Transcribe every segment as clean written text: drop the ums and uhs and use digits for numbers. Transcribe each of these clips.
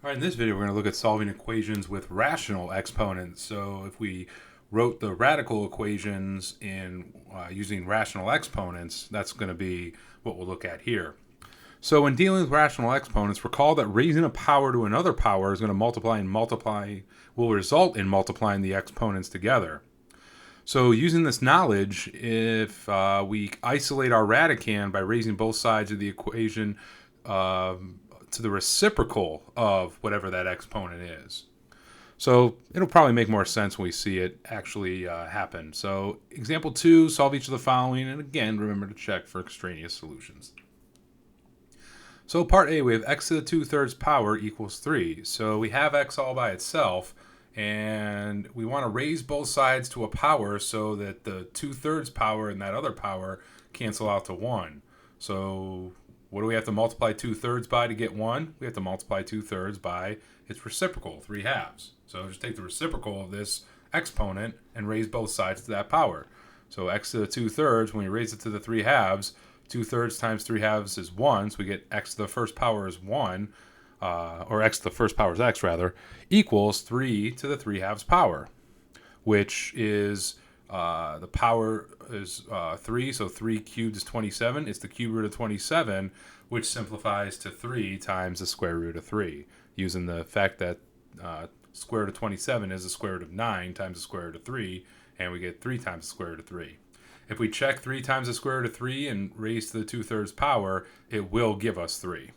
All right, in this video, we're going to look at solving equations with rational exponents. So if we wrote the radical equations in using rational exponents, that's going to be what we'll look at here. So when dealing with rational exponents, recall that raising a power to another power is going to will result in multiplying the exponents together. So using this knowledge, if we isolate our radicand by raising both sides of the equation to the reciprocal of whatever that exponent is. So it'll probably make more sense when we see it actually happen. So example 2, solve each of the following, and again, remember to check for extraneous solutions. So part A, we have x to the 2/3 power equals 3. So we have x all by itself, and we want to raise both sides to a power so that the 2/3 power and that other power cancel out to 1. So what do we have to multiply 2/3 by to get 1? We have to multiply 2/3 by its reciprocal, 3/2. So just take the reciprocal of this exponent and raise both sides to that power. So x to the 2/3, when we raise it to the 3/2, 2/3 times 3/2 is 1, so we get x to the first power is 1, or x to the first power is x rather, equals 3 to the 3/2 power, which is the power is 3, so 3 cubed is 27. It's the cube root of 27, which simplifies to 3 times the square root of 3, using the fact that square root of 27 is the square root of 9 times the square root of 3, and we get 3 times the square root of 3. If we check 3 times the square root of 3 and raise to the 2/3 power, it will give us 3.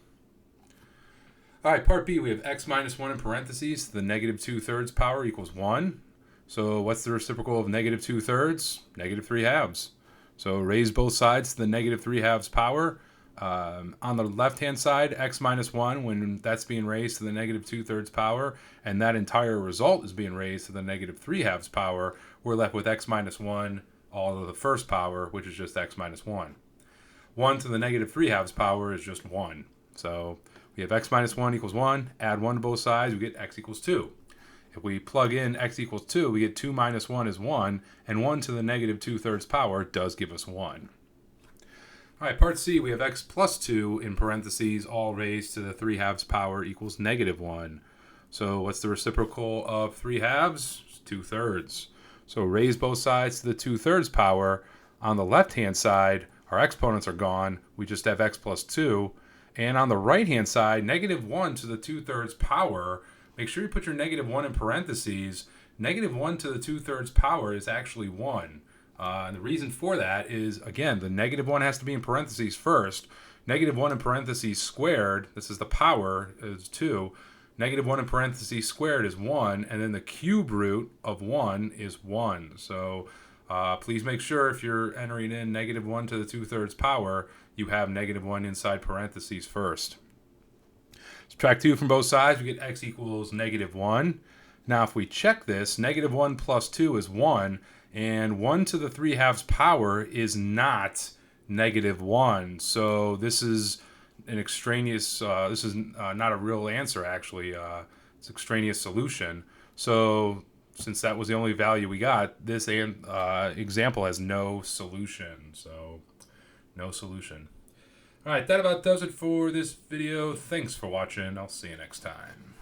All right, part B, we have x minus 1 in parentheses. The negative 2/3 power equals 1. So what's the reciprocal of negative 2/3? Negative 3/2. So raise both sides to the negative 3/2 power. On the left-hand side, x minus 1, when that's being raised to the negative 2/3 power, and that entire result is being raised to the negative 3/2 power, we're left with x minus 1 all to the first power, which is just x minus 1. 1 to the negative 3/2 power is just 1. So we have x minus 1 equals 1. Add 1 to both sides, we get x equals 2. If we plug in x equals 2, we get 2 minus 1 is 1, and 1 to the negative 2/3 power does give us 1. All right, part C, we have x plus 2 in parentheses, all raised to the 3/2 power equals negative 1. So what's the reciprocal of 3/2? 2/3. So raise both sides to the 2/3 power. On the left-hand side, our exponents are gone. We just have x plus 2. And on the right-hand side, negative 1 to the 2/3 power. Make sure you put your negative 1 in parentheses. Negative 1 to the 2/3 power is actually 1. And the reason for that is, again, the negative 1 has to be in parentheses first. Negative 1 in parentheses squared, this is the power, is 2. Negative 1 in parentheses squared is 1, and then the cube root of 1 is 1. So please make sure if you're entering in negative 1 to the 2/3 power, you have negative 1 inside parentheses first. Subtract 2 from both sides, we get x equals negative 1. Now if we check this, negative 1 plus 2 is 1, and 1 to the 3/2 power is not negative 1. So this is an extraneous, this is not a real answer actually, it's extraneous solution. So since that was the only value we got, this example has no solution, so no solution. All right, that about does it for this video. Thanks for watching. I'll see you next time.